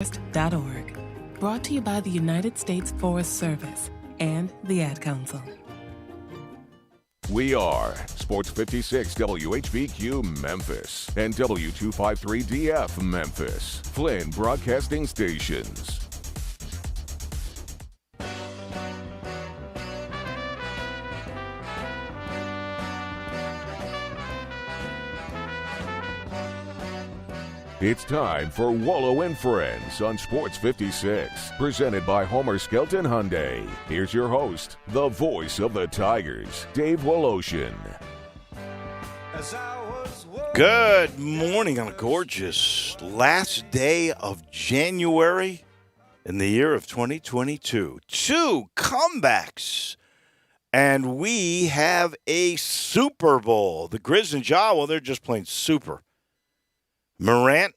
Forest.org. Brought to you by the United States Forest Service and the Ad Council. We are Sports 56 WHBQ Memphis and W253DF Memphis, Flynn Broadcasting Stations. It's time for Wallow and Friends on Sports 56, presented by Homer Skelton Hyundai. Here's your host, the voice of the Tigers, Dave Woloshin. Good morning on a gorgeous last day of January in the year of 2022. 2 comebacks, and we have a Super Bowl. The Grizz and Ja, well, they're just playing super. Morant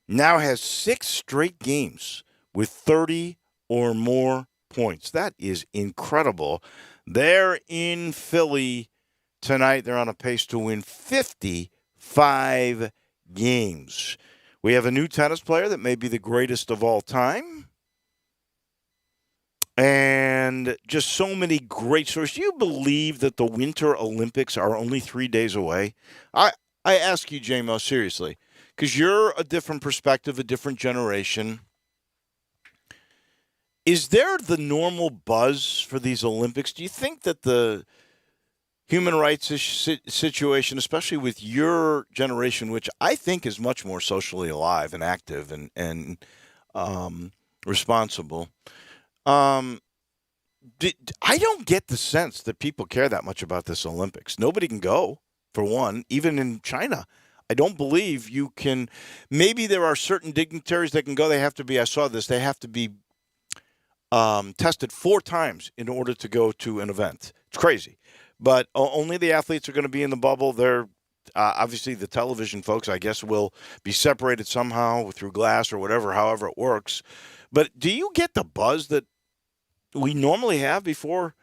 now has 6 straight games with 30 or more points. That is incredible. They're in Philly tonight. They're on a pace to win 55 games. We have a new tennis player that may be the greatest of all time. And just so many great stories. Do you believe that the Winter Olympics are only 3 days away? I ask you, J-Mo, seriously. Because you're a different perspective, a different generation. Is there the normal buzz for these Olympics? Do you think that the human rights situation, especially with your generation, which I think is much more socially alive and active and responsible, I don't get the sense that people care that much about this Olympics. Nobody can go, for one, even in China. I don't believe you can. Maybe there are certain dignitaries that can go. They have to be, I saw this, they have to be tested 4 times in order to go to an event. It's crazy. But only the athletes are going to be in the bubble. They're obviously the television folks, I guess, will be separated somehow through glass or whatever, however it works. But do you get the buzz that we normally have before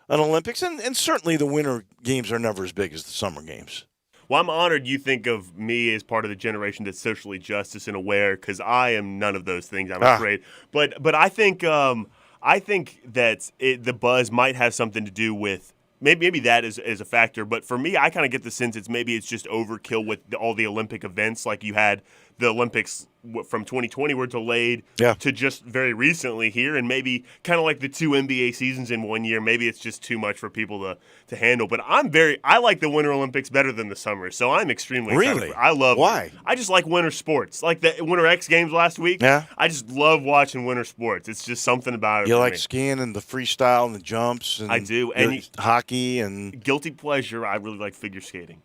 an Olympics? And certainly the Winter Games are never as big as the Summer Games. Well, I'm honored you think of me as part of the generation that's socially justice and aware, because I am none of those things, I'm afraid. But I think that the buzz might have something to do with maybe that is a factor. But for me, I kind of get the sense it's just overkill with all the Olympic events. Like you had the Olympics from 2020 were delayed to just very recently here, and maybe kind of like the 2 NBA seasons in 1 year. Maybe it's just too much for people to handle. But I like the Winter Olympics better than the summer, so I'm extremely excited. Really? I love Why? I just like winter sports, like the Winter X Games last week. Yeah, I just love watching winter sports. It's just something about it. You for like me. skiing and the freestyle and the jumps. And I do, and hockey and guilty pleasure. I really like figure skating.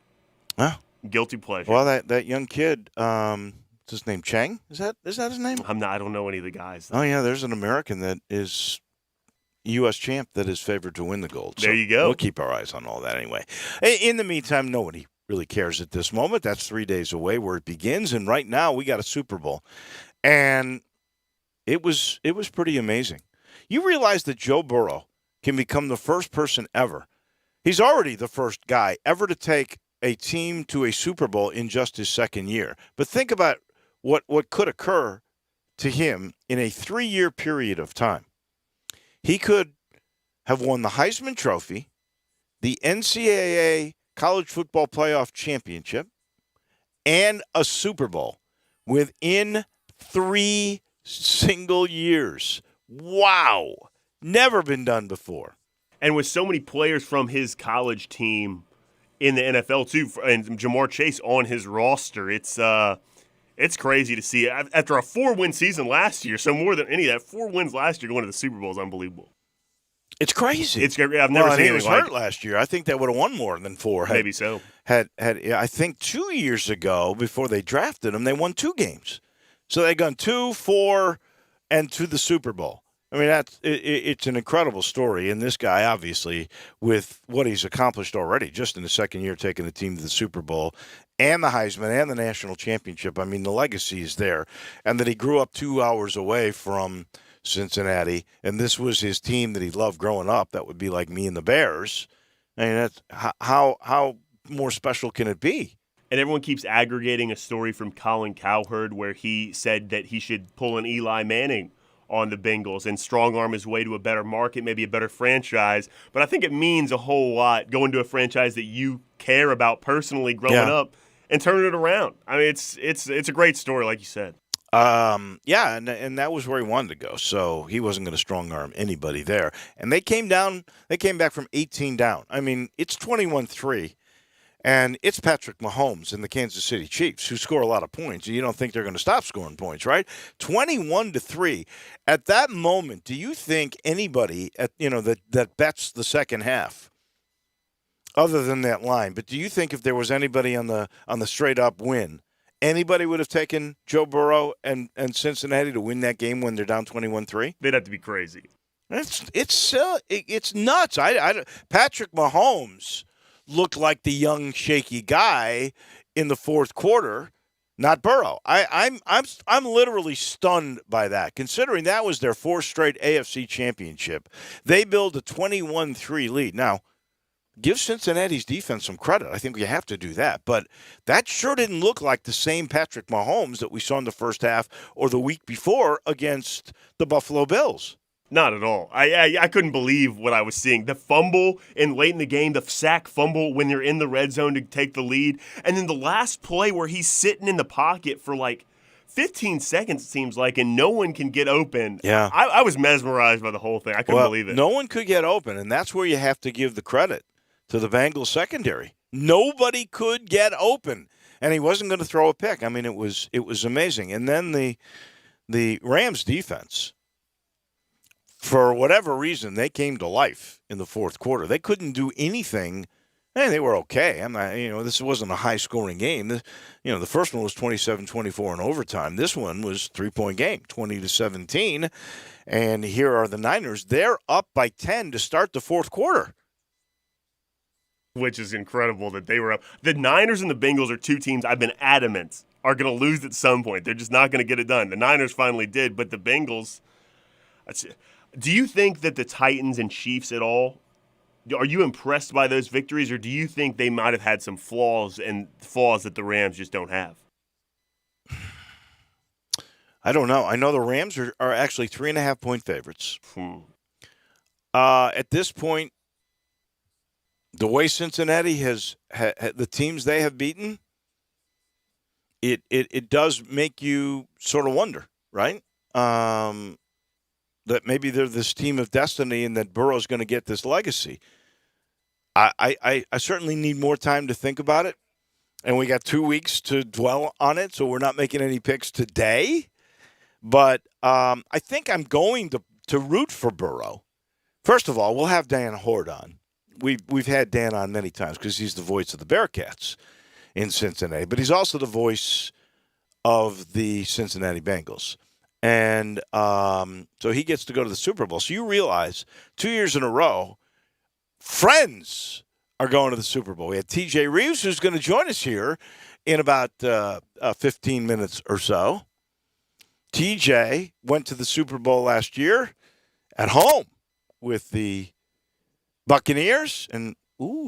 Huh? Guilty pleasure. Well, that young kid. What's his name? Chang? Is that his name? I don't know any of the guys. Oh yeah, there's an American that is U.S. champ that is favored to win the gold. There you go. We'll keep our eyes on all that anyway. In the meantime, nobody really cares at this moment. That's 3 days away where it begins, and right now we got a Super Bowl, and it was pretty amazing. You realize that Joe Burrow can become the first person ever. He's already the first guy ever to take a team to a Super Bowl in just his second year. But think about what could occur to him in a 3-year period of time. He could have won the Heisman Trophy, the NCAA College Football Playoff Championship, and a Super Bowl within 3 single years. Wow. Never been done before. And with so many players from his college team in the NFL too, and Jamar Chase on his roster, it's crazy to see. After a 4-win season last year, so more than any of that, 4 wins last year going to the Super Bowl is unbelievable. It's crazy. I've never seen anything like it. He was hurt last year. I think they would have won more than 4. Maybe so. I think 2 years ago, before they drafted him, they won 2 games. So they've gone 2, 4, and to the Super Bowl. I mean, it's an incredible story. And this guy, obviously, with what he's accomplished already, just in the second year taking the team to the Super Bowl and the Heisman and the national championship, I mean, the legacy is there. And that he grew up 2 hours away from Cincinnati, and this was his team that he loved growing up. That would be like me and the Bears. I mean, that's how more special can it be? And everyone keeps aggregating a story from Colin Cowherd where he said that he should pull an Eli Manning on the Bengals and strong-arm his way to a better market, maybe a better franchise. But I think it means a whole lot going to a franchise that you care about personally growing up and turning it around. I mean, it's a great story, like you said. Yeah, and that was where he wanted to go. So he wasn't going to strong-arm anybody there. And they came back from 18 down. I mean, it's 21-3. And it's Patrick Mahomes and the Kansas City Chiefs who score a lot of points. You don't think they're going to stop scoring points, right? 21-3. At that moment, do you think anybody that bets the second half, other than that line, but do you think if there was anybody on the straight up win, anybody would have taken Joe Burrow and Cincinnati to win that game when they're down 21-3? They'd have to be crazy. It's nuts. Patrick Mahomes looked like the young, shaky guy in the fourth quarter, not Burrow. I'm literally stunned by that, considering that was their fourth straight AFC championship. They build a 21-3 lead. Now, give Cincinnati's defense some credit. I think we have to do that. But that sure didn't look like the same Patrick Mahomes that we saw in the first half or the week before against the Buffalo Bills. Not at all. I couldn't believe what I was seeing. The fumble late in the game, the sack fumble when you're in the red zone to take the lead, and then the last play where he's sitting in the pocket for like 15 seconds, it seems like, and no one can get open. Yeah. I was mesmerized by the whole thing. I couldn't believe it. No one could get open, and that's where you have to give the credit to the Bengals secondary. Nobody could get open, and he wasn't going to throw a pick. I mean, it was amazing. And then the Rams defense, for whatever reason, they came to life in the fourth quarter. They couldn't do anything. And they were okay. This wasn't a high-scoring game. The first one was 27-24 in overtime. This one was 3-point game, 20-17. And here are the Niners. They're up by 10 to start the fourth quarter. Which is incredible that they were up. The Niners and the Bengals are two teams I've been adamant are going to lose at some point. They're just not going to get it done. The Niners finally did, but the Bengals. Do you think that the Titans and Chiefs at all, are you impressed by those victories, or do you think they might have had some flaws that the Rams just don't have? I don't know. I know the Rams are actually 3.5-point favorites. At this point, the way Cincinnati has the teams they have beaten, it does make you sort of wonder, right? That maybe they're this team of destiny and that Burrow's going to get this legacy. I certainly need more time to think about it, and we got 2 weeks to dwell on it, so we're not making any picks today. But I think I'm going to root for Burrow. First of all, we'll have Dan Horde on. We've had Dan on many times because he's the voice of the Bearcats in Cincinnati, but he's also the voice of the Cincinnati Bengals. And so he gets to go to the Super Bowl. So you realize 2 years in a row, friends are going to the Super Bowl. We had TJ Reeves, who's going to join us here in about 15 minutes or so. TJ went to the Super Bowl last year at home with the Buccaneers. And,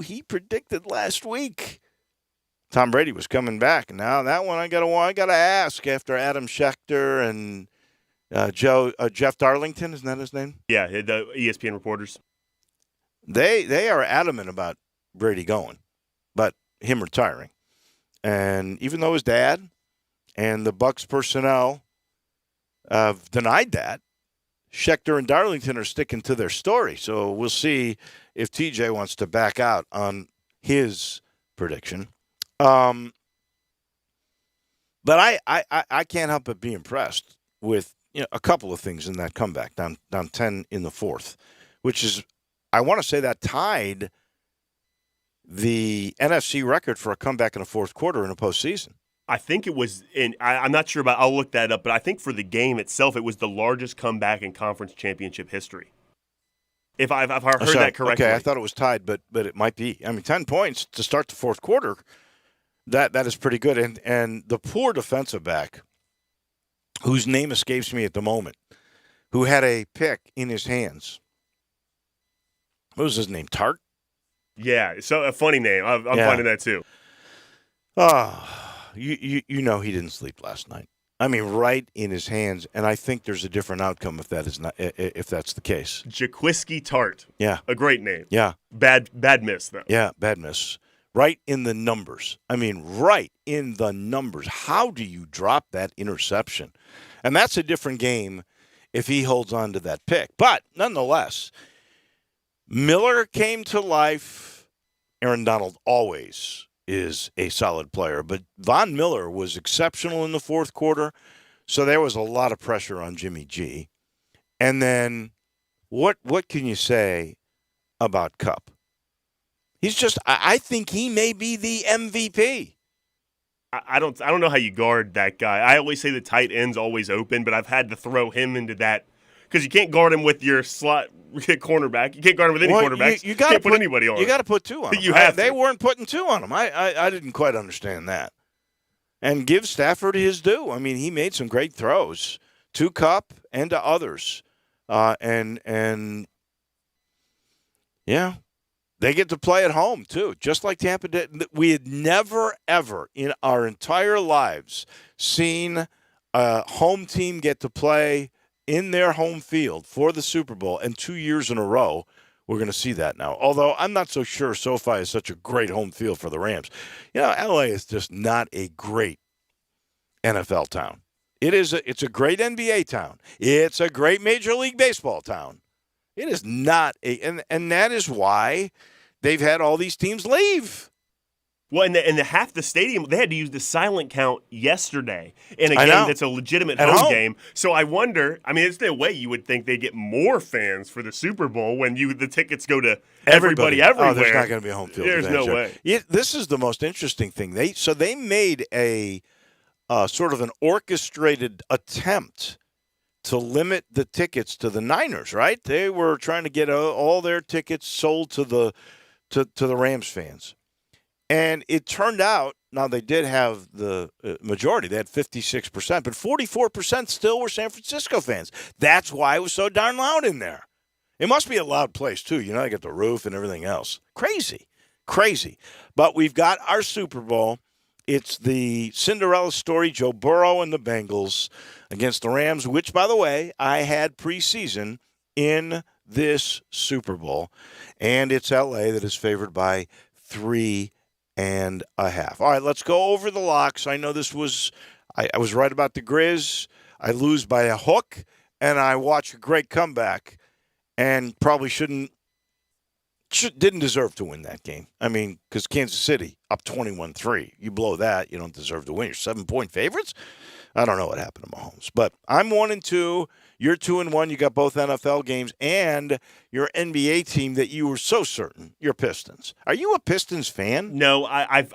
he predicted last week Tom Brady was coming back. Now that one I got to ask after Adam Schefter and Jeff Darlington, isn't that his name? Yeah, the ESPN reporters. They are adamant about Brady going, but him retiring. And even though his dad and the Bucs personnel have denied that, Schefter and Darlington are sticking to their story. So we'll see if TJ wants to back out on his prediction. But I can't help but be impressed with a couple of things in that comeback, down 10 in the fourth, which is, I want to say that tied the NFC record for a comeback in a fourth quarter in a postseason. I think it was I'm not sure about, I'll look that up, but I think for the game itself, it was the largest comeback in conference championship history. If I've heard that correctly. Okay, I thought it was tied, but it might be. I mean, 10 points to start the fourth quarter, that is pretty good. And the poor defensive back, whose name escapes me at the moment, who had a pick in his hands. What was his name? Tart? Yeah, so a funny name. I'm finding that too. You know he didn't sleep last night. I mean, right in his hands, and I think there's a different outcome if that's the case. Jaquiski Tart. Yeah. A great name. Yeah. Bad miss, though. Yeah, bad miss. Right in the numbers. I mean, right in the numbers. How do you drop that interception? And that's a different game if he holds on to that pick. But nonetheless, Miller came to life. Aaron Donald always is a solid player, but Von Miller was exceptional in the fourth quarter, so there was a lot of pressure on Jimmy G. And then what can you say about Kupp? He's just – I think he may be the MVP. I don't know how you guard that guy. I always say the tight end's always open, but I've had to throw him into that because you can't guard him with your slot cornerback. You can't guard him with any quarterbacks. You can't put anybody on him. You got to put two on him. You have to. They weren't putting two on him. I didn't quite understand that. And give Stafford his due. I mean, he made some great throws to Kupp and to others. And yeah, they get to play at home, too, just like Tampa did. We had never, ever in our entire lives seen a home team get to play in their home field for the Super Bowl, and 2 years in a row, we're going to see that now. Although I'm not so sure SoFi is such a great home field for the Rams. You know, LA is just not a great NFL town. It's a great NBA town. It's a great Major League Baseball town. It is not and that is why they've had all these teams leave. Well, and the half the stadium, they had to use the silent count yesterday in a game that's a legitimate home game. So I wonder, I mean, it's the way you would think they get more fans for the Super Bowl when the tickets go to everybody everywhere. Oh, there's not going to be a home field. There's no way. This is the most interesting thing. They made a sort of an orchestrated attempt to limit the tickets to the Niners, right? They were trying to get all their tickets sold to the Rams fans. And it turned out, now they did have the majority. They had 56%, but 44% still were San Francisco fans. That's why it was so darn loud in there. It must be a loud place, too. You know, they got the roof and everything else. Crazy. But we've got our Super Bowl. It's the Cinderella story, Joe Burrow and the Bengals against the Rams, which, by the way, I had preseason in this Super Bowl. And it's L.A. that is favored by 3.5. All right, let's go over the locks. I know this was I was right about the Grizz. I lose by a hook, and I watch a great comeback, and probably didn't deserve to win that game. I mean, because Kansas City up 21-3. You blow that, you don't deserve to win. You're 7-point favorites. I don't know what happened to Mahomes, but I'm 1-2. You're 2-1. You got both NFL games and your NBA team that you were so certain. Your Pistons. Are you a Pistons fan? No, I've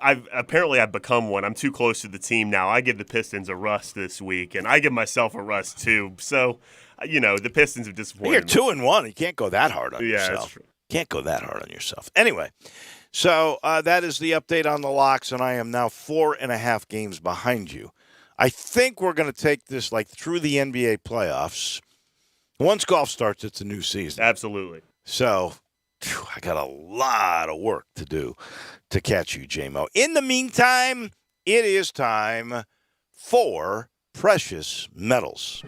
become one. I'm too close to the team now. I give the Pistons a rust this week, and I give myself a rust too. So, you know, the Pistons have disappointed. You're 2-1. You can't go that hard on yourself. Yeah, that's true. Can't go that hard on yourself. Anyway, so that is the update on the locks, and I am now 4.5 games behind you. I think we're going to take this like through the NBA playoffs. Once golf starts, it's a new season. Absolutely. So I got a lot of work to do to catch you, J-Mo. In the meantime, it is time for Precious Metals.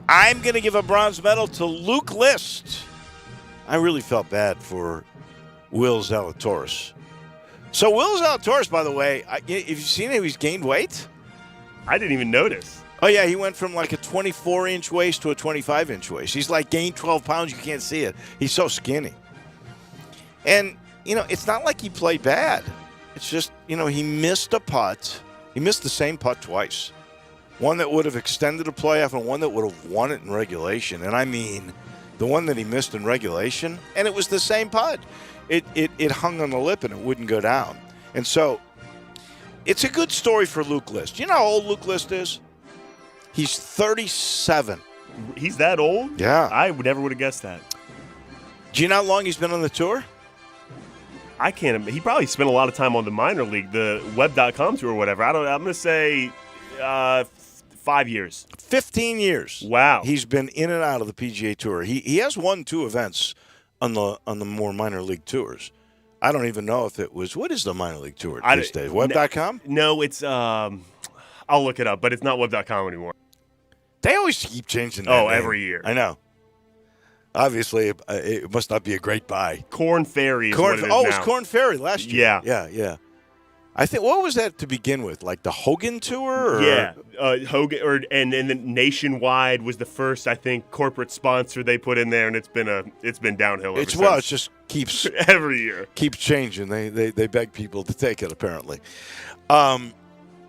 I'm going to give a bronze medal to Luke List. I really felt bad for Will Zalatoris. So Will Zalatoris, by the way, have you seen him? He's gained weight? I didn't even notice. Oh, yeah, he went from like a 24-inch waist to a 25-inch waist. He's like gained 12 pounds. You can't see it. He's so skinny. And, you know, it's not like he played bad. It's just, you know, he missed a putt. He missed the same putt twice. One that would have extended a playoff and one that would have won it in regulation. And I mean, the one that he missed in regulation, and it was the same putt. It hung on the lip and it wouldn't go down. And so it's a good story for Luke List. You know how old Luke List is? He's 37. He's that old? Yeah. I never would have guessed that. Do you know how long he's been on the tour? I can't. He probably spent a lot of time on the minor league, the web.com tour or whatever. I'm going to say 5 years. 15 years. Wow. He's been in and out of the PGA Tour. He has won 2 events on the more minor league tours. I don't even know if it was. What is the minor league tour these days? No, Web.com? No, it's I'll look it up, but it's not Web.com anymore. They always keep changing that name. Every year. I know. Obviously, it must not be a great buy. Corn Ferry is what it is now. It was Corn Ferry last year. Yeah. Yeah. I think, what was that to begin with? Like the Hogan Tour? Or? Yeah. Hogan, and then Nationwide was the first, I think, corporate sponsor they put in there, and it's been downhill ever since. Well, it just keeps every year. Keeps changing. They beg people to take it, apparently.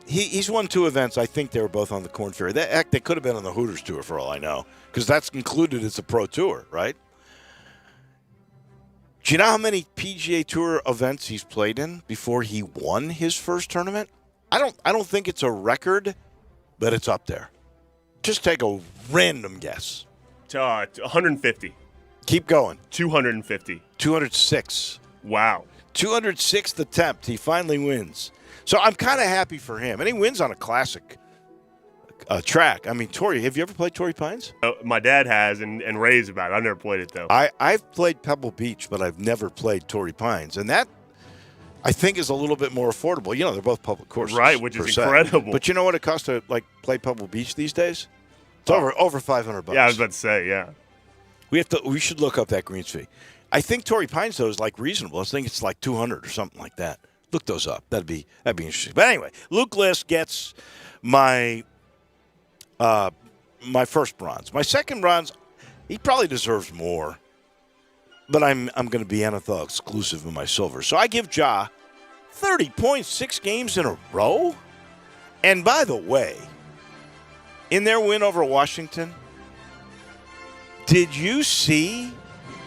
He's won 2 events. I think they were both on the Corn Ferry. They could have been on the Hooters Tour for all I know, because that's included as a pro tour, right? Do you know how many PGA Tour events he's played in before he won his first tournament? I don't think it's a record, but it's up there. Just take a random guess. 150. Keep going. 250. 206. Wow. 206th attempt. He finally wins. So I'm kind of happy for him. And he wins on a classic track. I mean, have you ever played Torrey Pines? My dad has, and raves about it. I've never played it, though. I've played Pebble Beach, but I've never played Torrey Pines. And that, I think, is a little bit more affordable. You know, they're both public courses. Right, which is incredible. But you know what it costs to, play Pebble Beach these days? It's over $500. Yeah, I was about to say, yeah. We should look up that greens fee. I think Torrey Pines, though, is, reasonable. I think it's like $200 or something like that. Look those up. That'd be interesting. But anyway, Luke List gets my first bronze. My second bronze, he probably deserves more, but I'm going to be NFL exclusive in my silver. So I give Ja 30 points, 6 games in a row. And by the way, in their win over Washington, did you see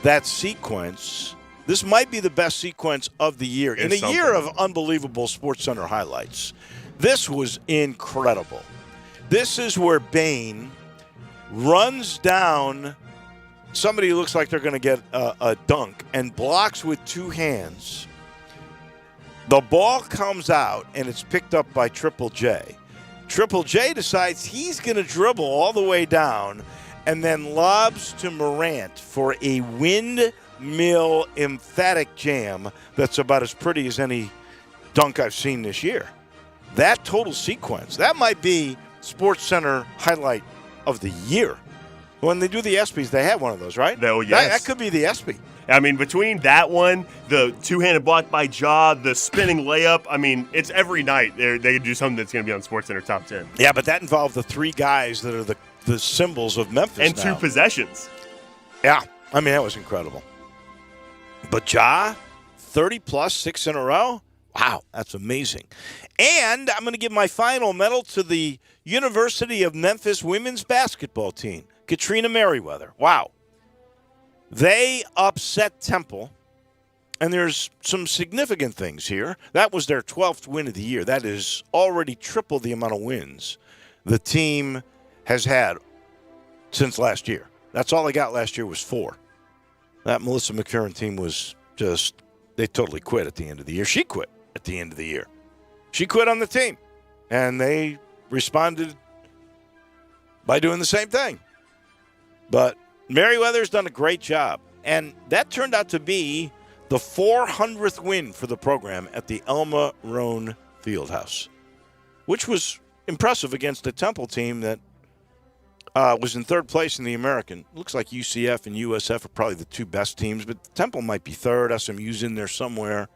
that sequence? This might be the best sequence of the year. In a year of unbelievable SportsCenter highlights, this was incredible. This is where Bain runs down somebody who looks like they're going to get a dunk and blocks with 2 hands. The ball comes out, and it's picked up by Triple J. Triple J decides he's going to dribble all the way down and then lobs to Morant for a windmill emphatic jam that's about as pretty as any dunk I've seen this year. That total sequence, that might be SportsCenter highlight of the year. When they do the ESPYs, they have one of those, right? Oh, yes. That could be the ESPY. I mean, between that one, the two-handed block by Ja, the spinning layup, I mean, it's every night they could do something that's going to be on SportsCenter Top 10. Yeah, but that involved the 3 guys that are the symbols of Memphis and now. 2 possessions. Yeah, I mean, that was incredible. But Ja, 30-plus, 6 in a row? Wow, that's amazing. And I'm going to give my final medal to the University of Memphis women's basketball team, Katrina Merriweather. Wow. They upset Temple, and there's some significant things here. That was their 12th win of the year. That is already triple the amount of wins the team has had since last year. That's all they got last year was 4. That Melissa McFerrin team was just, they totally quit at the end of the year. She quit at the end of the year. She quit on the team, and they responded by doing the same thing. But Merriweather's done a great job, and that turned out to be the 400th win for the program at the Elma Roane Fieldhouse, which was impressive against a Temple team that was in 3rd place in the American. Looks like UCF and USF are probably the 2 best teams, but Temple might be 3rd. SMU's in there somewhere.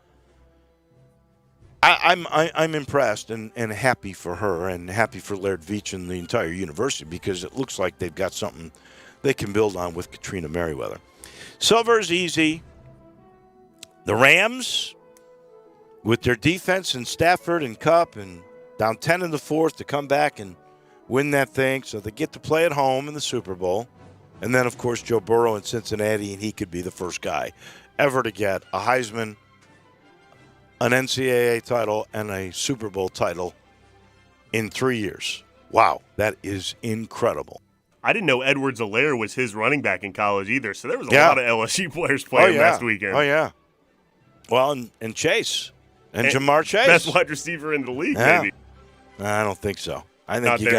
I'm impressed and happy for her and happy for Laird Veach and the entire university, because it looks like they've got something they can build on with Katrina Merriweather. Silver's easy. The Rams, with their defense and Stafford and Kupp, and down 10 in the 4th to come back and win that thing, so they get to play at home in the Super Bowl. And then, of course, Joe Burrow in Cincinnati, and he could be the first guy ever to get a Heisman, an NCAA title, and a Super Bowl title in 3 years. Wow, that is incredible. I didn't know Edwards-Helaire was his running back in college either, so there was a lot of LSU players playing last weekend. Oh, yeah. Well, and Chase, and Jamar Chase. Best wide receiver in the league, maybe. I don't think so. I think you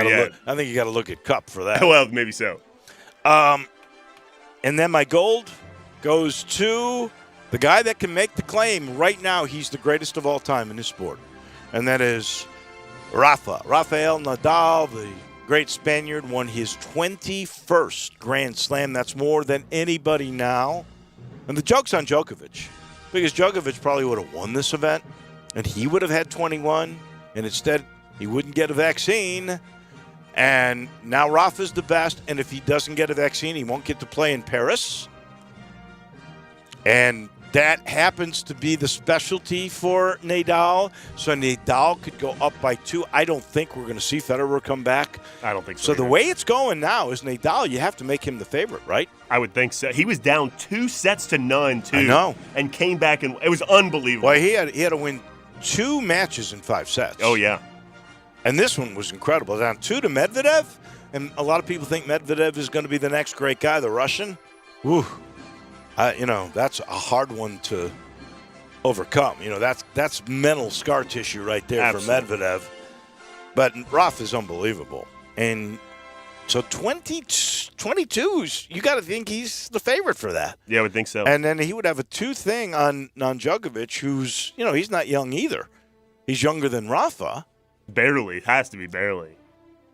got to look at Kupp for that. Well, maybe so. And then my gold goes to The guy that can make the claim right now he's the greatest of all time in this sport, and that is Rafael Nadal, the great Spaniard, won his 21st Grand Slam. That's more than anybody now. And the joke's on Djokovic, because Djokovic probably would have won this event, and he would have had 21, and instead he wouldn't get a vaccine. And now Rafa's the best, and if he doesn't get a vaccine, he won't get to play in Paris. And that happens to be the specialty for Nadal. So Nadal could go up by 2. I don't think we're going to see Federer come back. I don't think so. So either. the way it's going now is Nadal, you have to make him the favorite, right? I would think so. He was down 2-0, too. I know. And came back, and it was unbelievable. Well, he had to win 2 matches in 5 sets. Oh, yeah. And this one was incredible. Down 2 to Medvedev. And a lot of people think Medvedev is going to be the next great guy, the Russian. Whew. That's a hard one to overcome. That's mental scar tissue right there. Absolutely. For Medvedev. But Rafa is unbelievable. And so 22, you got to think he's the favorite for that. Yeah, I would think so. And then he would have a 2 thing on Djokovic, who's, he's not young either. He's younger than Rafa. Barely. Has to be barely.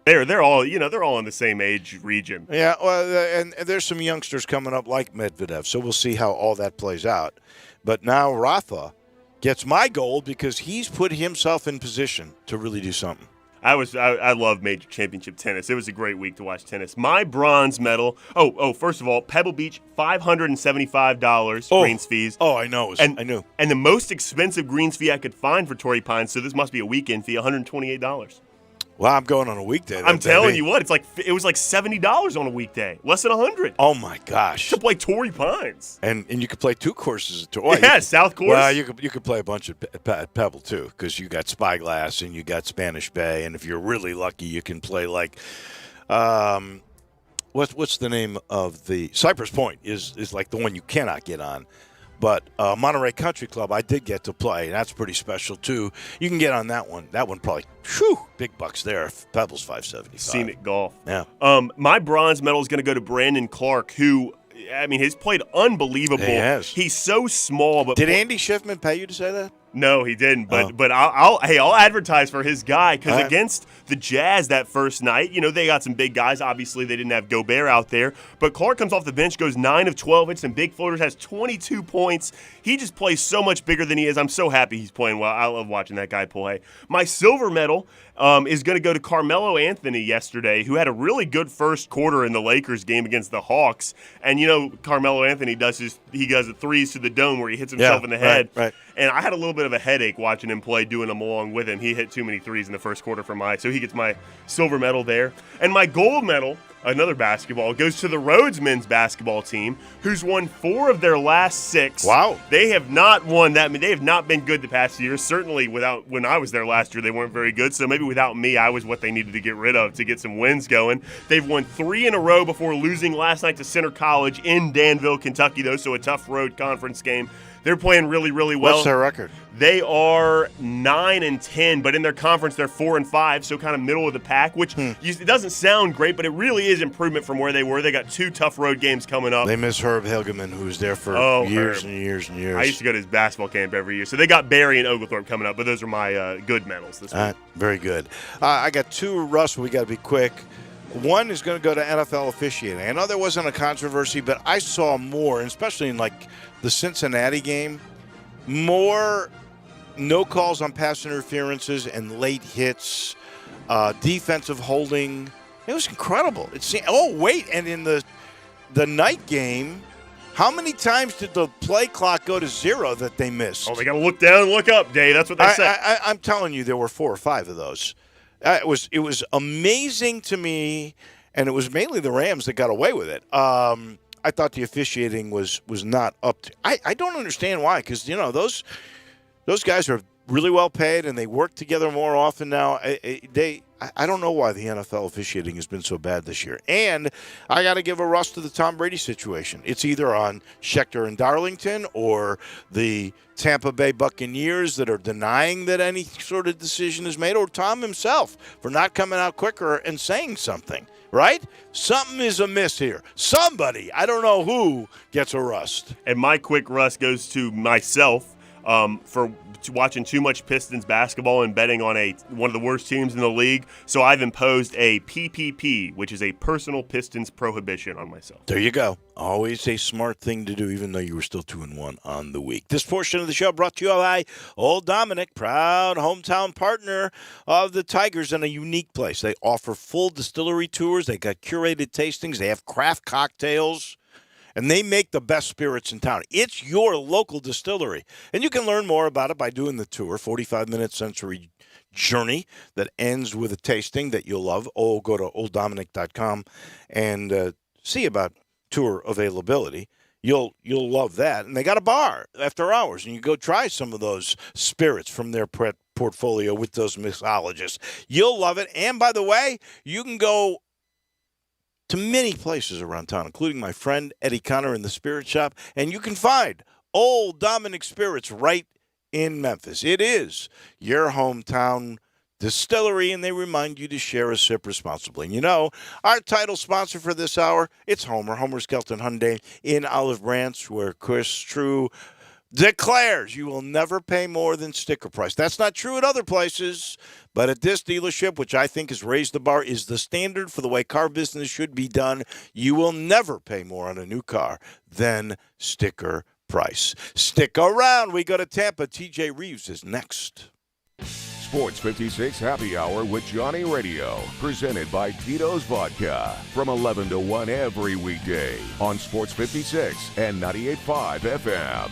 They're all in the same age region. Yeah, well, and there's some youngsters coming up like Medvedev, so we'll see how all that plays out. But now Rafa gets my gold because he's put himself in position to really do something. I love major championship tennis. It was a great week to watch tennis. My bronze medal. First of all, Pebble Beach, $575 greens fees. Oh, I know. I knew. And the most expensive greens fee I could find for Torrey Pines, so this must be a weekend fee, $128. Well, I'm going on a weekday. I'm telling you what, it was like $70 on a weekday, less than $100. Oh my gosh! To play Torrey Pines, and you could play 2 courses at Torrey. Yeah, South Course. Well, you could play a bunch at Pebble too, because you got Spyglass and you got Spanish Bay, and if you're really lucky, you can play like, what's the name of the Cypress Point is like the one you cannot get on. But Monterey Country Club, I did get to play, and that's pretty special, too. You can get on that one. That one probably, big bucks there. Pebble's $575. Scenic golf. Yeah. My bronze medal is going to go to Brandon Clark, who, has played unbelievable. He has. He's so small. But did Andy Schiffman pay you to say that? No, he didn't. But I'll advertise for his guy, because against the Jazz that first night, they got some big guys. Obviously, they didn't have Gobert out there. But Clark comes off the bench, goes 9 of 12, hits some big floaters, has 22 points. He just plays so much bigger than he is. I'm so happy he's playing well. I love watching that guy play. My silver medal is going to go to Carmelo Anthony yesterday, who had a really good first quarter in the Lakers game against the Hawks. And Carmelo Anthony does the threes to the dome where he hits himself in the head. Right. And I had a little bit of a headache watching him play, doing them along with him. He hit too many threes in the first quarter so he gets my silver medal there. And my gold medal, another basketball, goes to the Rhodes men's basketball team, who's won 4 of their last 6. Wow. They have not won that. They have not been good the past year. Certainly when I was there last year, they weren't very good. So maybe without me, I was what they needed to get rid of to get some wins going. They've won 3 in a row before losing last night to Center College in Danville, Kentucky, though, so a tough road conference game. They're playing really, really well. What's their record? They are 9-10, but in their conference they're 4-5, so kind of middle of the pack. Which it doesn't sound great, but it really is improvement from where they were. They got 2 tough road games coming up. They miss Herb Hilgeman, who was there for years and years and years. I used to go to his basketball camp every year. So they got Barry and Oglethorpe coming up, but those are my good medals this week. Very good. I got 2, Russ. We got to be quick. One is going to go to NFL officiating. I know there wasn't a controversy, but I saw more, especially in the Cincinnati game, more no calls on pass interferences and late hits, defensive holding. It was incredible. And in the night game, how many times did the play clock go to 0 that they missed? Oh, they got to look down and look up, Dave. That's what they said. I'm telling you, there were 4 or 5 of those. It was amazing to me, and it was mainly the Rams that got away with it. I thought the officiating was not up to. I don't understand why, because those guys are really well paid, and they work together more often now. I don't know why the NFL officiating has been so bad this year. And I got to give a rust to the Tom Brady situation. It's either on Schechter and Darlington or the Tampa Bay Buccaneers that are denying that any sort of decision is made, or Tom himself for not coming out quicker and saying something, right? Something is amiss here. Somebody, I don't know who, gets a rust. And my quick rust goes to myself for watching too much Pistons basketball and betting on one of the worst teams in the league. So I've imposed a PPP, which is a personal Pistons prohibition, on myself. There you go. Always a smart thing to do, even though you were still 2-1 on the week. This portion of the show brought to you by Old Dominick, proud hometown partner of the Tigers, in a unique place. They offer full distillery tours. They got curated tastings. They have craft cocktails. And they make the best spirits in town. It's your local distillery. And you can learn more about it by doing the tour, 45-minute sensory journey that ends with a tasting that you'll love. Go to olddominick.com and see about tour availability. You'll love that. And they got a bar after hours, and you go try some of those spirits from their portfolio with those mixologists. You'll love it. And by the way, you can go to many places around town, including my friend Eddie Connor in the Spirit Shop, and you can find Old Dominick Spirits right in Memphis. It is your hometown distillery, and they remind you to share a sip responsibly. And you know, our title sponsor for this hour, it's Homer Skelton Hyundai in Olive Branch, where Chris True declares you will never pay more than sticker price. That's not true at other places, but at this dealership, which I think has raised the bar, is the standard for the way car business should be done. You will never pay more on a new car than sticker price. Stick around. We go to Tampa. TJ Reeves is next. Sports 56 Happy Hour with Johnny Radio, presented by Tito's Vodka, from 11 to 1 every weekday on Sports 56 and 98.5 FM.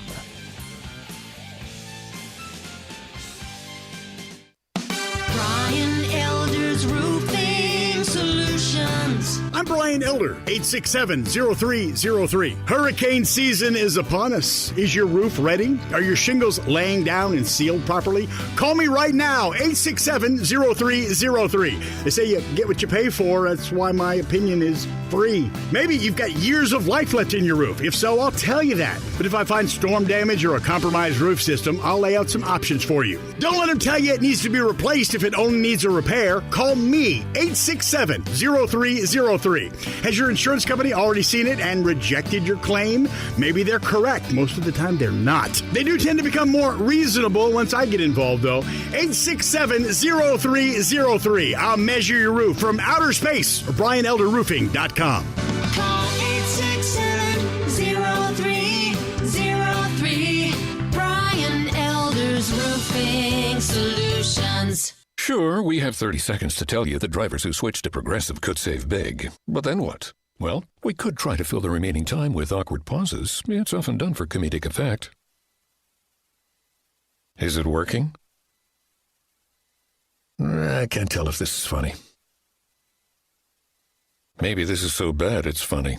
Brian Elder's Roofing Solutions. I'm Brian Elder, 867-0303. Hurricane season is upon us. Is your roof ready? Are your shingles laying down and sealed properly? Call me right now, 867-0303. They say you get what you pay for. That's why my opinion is free. Maybe you've got years of life left in your roof. If so, I'll tell you that. But if I find storm damage or a compromised roof system, I'll lay out some options for you. Don't let them tell you it needs to be replaced if it only needs a repair. Call me, 867-0303. Has your insurance company already seen it and rejected your claim? Maybe they're correct. Most of the time, they're not. They do tend to become more reasonable once I get involved, though. 867-0303. I'll measure your roof from outer space or BrianElderRoofing.com. Call 867-0303. Brian Elder's Roofing Solutions. Sure, we have 30 seconds to tell you that drivers who switch to Progressive could save big. But then what? Well, we could try to fill the remaining time with awkward pauses. It's often done for comedic effect. Is it working? I can't tell if this is funny. Maybe this is so bad it's funny.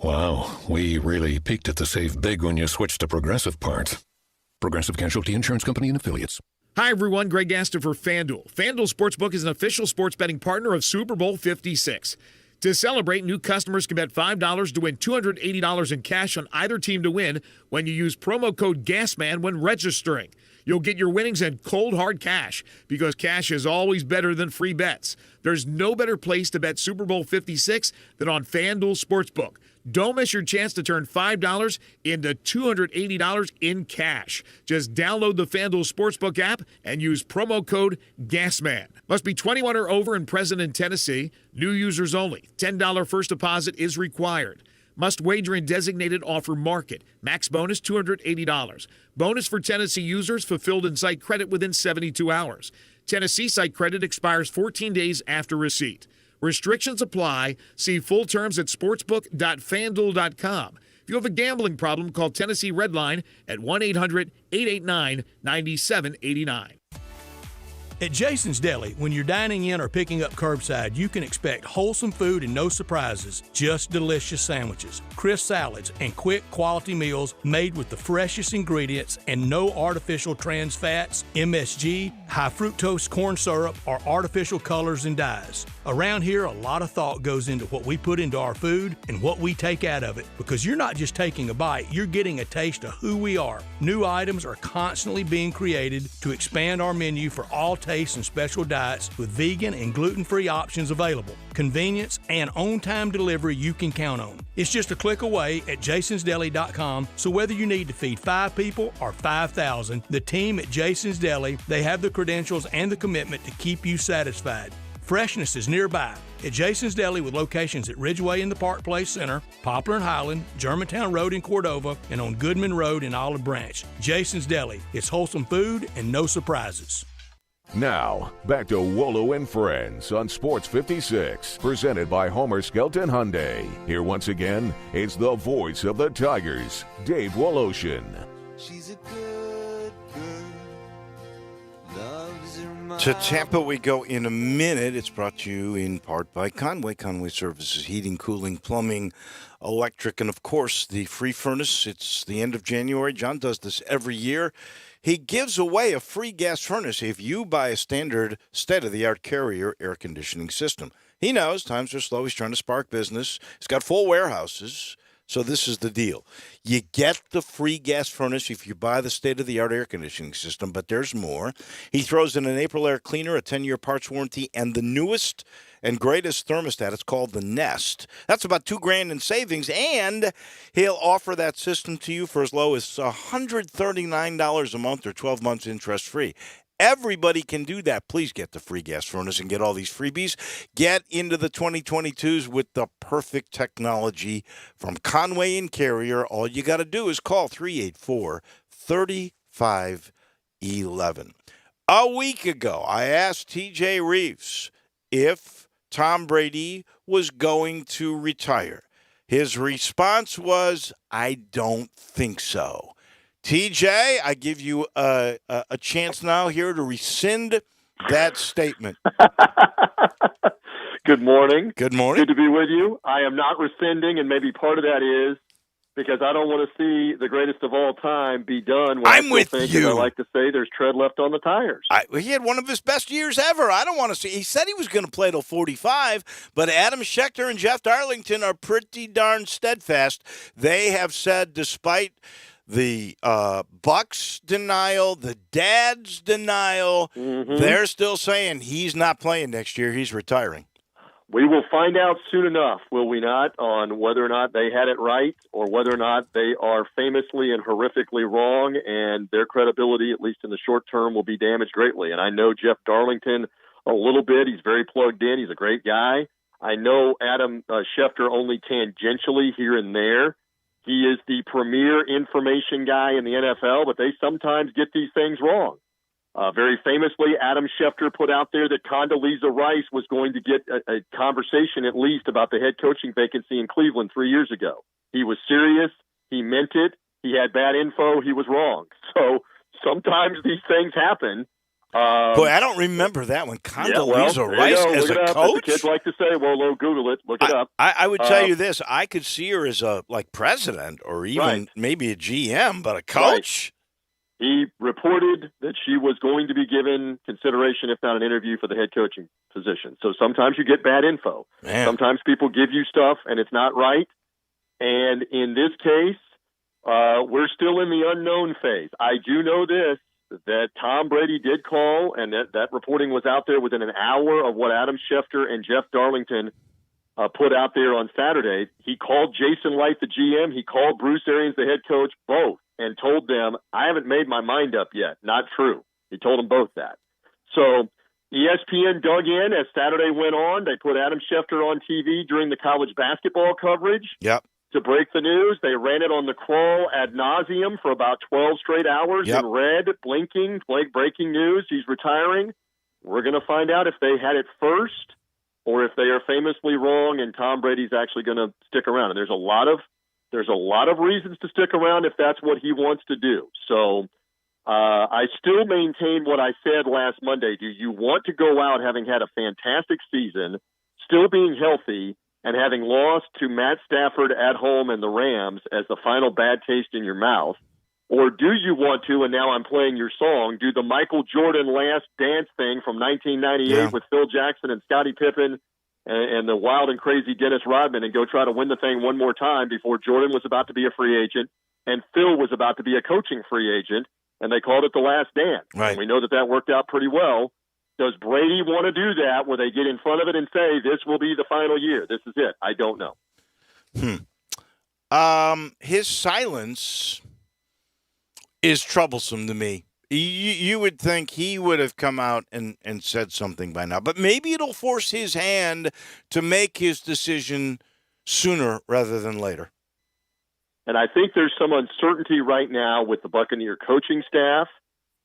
Wow, we really peaked at the save big when you switched to Progressive part. Progressive Casualty Insurance Company and Affiliates. Hi, everyone. Greg Gaston for FanDuel. FanDuel Sportsbook is an official sports betting partner of Super Bowl 56. To celebrate, new customers can bet $5 to win $280 in cash on either team to win when you use promo code GASMAN when registering. You'll get your winnings in cold, hard cash because cash is always better than free bets. There's no better place to bet Super Bowl 56 than on FanDuel Sportsbook. Don't miss your chance to turn $5 into $280 in cash. Just download the FanDuel Sportsbook app and use promo code GASMAN. Must be 21 or over and present in Tennessee. New users only. $10 first deposit is required. Must wager in designated offer market. Max bonus $280. Bonus for Tennessee users fulfilled in site credit within 72 hours. Tennessee site credit expires 14 days after receipt. Restrictions apply. See full terms at sportsbook.fanduel.com. If you have a gambling problem, call Tennessee Redline at 1-800-889-9789. At Jason's Deli, when you're dining in or picking up curbside, you can expect wholesome food and no surprises, just delicious sandwiches, crisp salads, and quick quality meals made with the freshest ingredients and no artificial trans fats, MSG, high fructose corn syrup, or artificial colors and dyes. Around here, a lot of thought goes into what we put into our food and what we take out of it, because you're not just taking a bite, you're getting a taste of who we are. New items are constantly being created to expand our menu for all tastes and special diets with vegan and gluten-free options available. Convenience and on-time delivery you can count on. It's just a click away at jasonsdeli.com, so whether you need to feed 5 people or 5,000, the team at Jason's Deli, they have the credentials and the commitment to keep you satisfied. Freshness is nearby at Jason's Deli with locations at Ridgeway in the Park Place Center, Poplar and Highland, Germantown Road in Cordova, and on Goodman Road in Olive Branch. Jason's Deli. It's wholesome food and no surprises. Now, back to Wolo and Friends on Sports 56, presented by Homer Skelton Hyundai. Here once again is the voice of the Tigers, Dave Woloshin. She's a good girl. Loves her mom. To Tampa we go in a minute. It's brought to you in part by Conway. Conway Services, heating, cooling, plumbing, electric, and of course the free furnace. It's the end of January. John does this every year. He gives away a free gas furnace if you buy a standard state-of-the-art Carrier air conditioning system. He knows times are slow. He's trying to spark business. He's got full warehouses. So this is the deal. You get the free gas furnace if you buy the state-of-the-art air conditioning system, but there's more. He throws in an April air cleaner, a 10-year parts warranty, and the newest and greatest thermostat. It's called the Nest. That's about $2,000 in savings, and he'll offer that system to you for as low as $139 a month or 12 months interest-free. Everybody can do that. Please get the free gas furnace and get all these freebies. Get into the 2022s with the perfect technology from Conway and Carrier. All you got to do is call 384-3511. A week ago, I asked TJ Reeves if Tom Brady was going to retire. His response was, I don't think so. TJ, I give you a chance now here to rescind that statement. Good morning. Good morning. Good to be with you. I am not rescinding, and maybe part of that is because I don't want to see the greatest of all time be done. I'm with you. I like to say there's tread left on the tires. He had one of his best years ever. I don't want to see. He said he was going to play till 45, but Adam Schefter and Jeff Darlington are pretty darn steadfast. They have said, despite the Bucks denial, the dad's denial, they're still saying he's not playing next year. He's retiring. We will find out soon enough, will we not, on whether or not they had it right or whether or not they are famously and horrifically wrong, and their credibility, at least in the short term, will be damaged greatly. And I know Jeff Darlington a little bit. He's very plugged in. He's a great guy. I know Adam Schefter only tangentially here and there. He is the premier information guy in the NFL, but they sometimes get these things wrong. Very famously, Adam Schefter put out there that Condoleezza Rice was going to get a conversation at least about the head coaching vacancy in Cleveland 3 years ago. He was serious. He meant it. He had bad info. He was wrong. So sometimes these things happen. Boy, I don't remember that one. Condoleezza Rice as a coach? The kids like to say, well, Google it. Look it up. I would tell you this. I could see her as a president or even maybe a GM, but a coach? Right. He reported that she was going to be given consideration, if not an interview, for the head coaching position. So sometimes you get bad info. Man. Sometimes people give you stuff and it's not right. And in this case, we're still in the unknown phase. I do know this, that Tom Brady did call, and that reporting was out there within an hour of what Adam Schefter and Jeff Darlington put out there on Saturday. He called Jason Light, the GM. He called Bruce Arians, the head coach, both, and told them, I haven't made my mind up yet. Not true. He told them both that. So ESPN dug in as Saturday went on. They put Adam Schefter on TV during the college basketball coverage. Yep. To break the news. They ran it on the crawl ad nauseum for about 12 straight hours in red, blinking, breaking news. He's retiring. We're going to find out if they had it first or if they are famously wrong and Tom Brady's actually going to stick around. And there's a lot of reasons to stick around if that's what he wants to do. So I still maintain what I said last Monday. Do you want to go out having had a fantastic season, still being healthy, and having lost to Matt Stafford at home and the Rams as the final bad taste in your mouth? Or do you want to, and now I'm playing your song, do the Michael Jordan last dance thing from 1998 with Phil Jackson and Scottie Pippen and the wild and crazy Dennis Rodman and go try to win the thing one more time before Jordan was about to be a free agent and Phil was about to be a coaching free agent? And they called it the last dance. Right. And we know that worked out pretty well. Does Brady want to do that where they get in front of it and say, this will be the final year? This is it. I don't know. His silence is troublesome to me. You would think he would have come out and said something by now. But maybe it'll force his hand to make his decision sooner rather than later. And I think there's some uncertainty right now with the Buccaneer coaching staff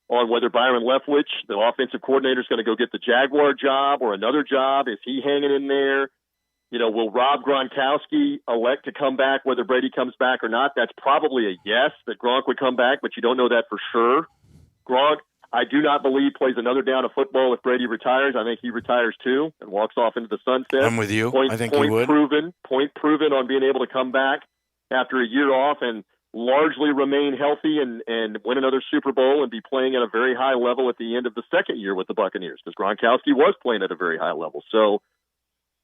on whether Byron Leftwich, the offensive coordinator, is going to go get the Jaguar job or another job. Is he hanging in there? You know, will Rob Gronkowski elect to come back whether Brady comes back or not? That's probably a yes, that Gronk would come back, but you don't know that for sure. Gronk, I do not believe, plays another down of football if Brady retires. I think he retires too and walks off into the sunset. I'm with you. I think he would. Point proven on being able to come back after a year off and largely remain healthy and win another Super Bowl and be playing at a very high level at the end of the second year with the Buccaneers, because Gronkowski was playing at a very high level. So,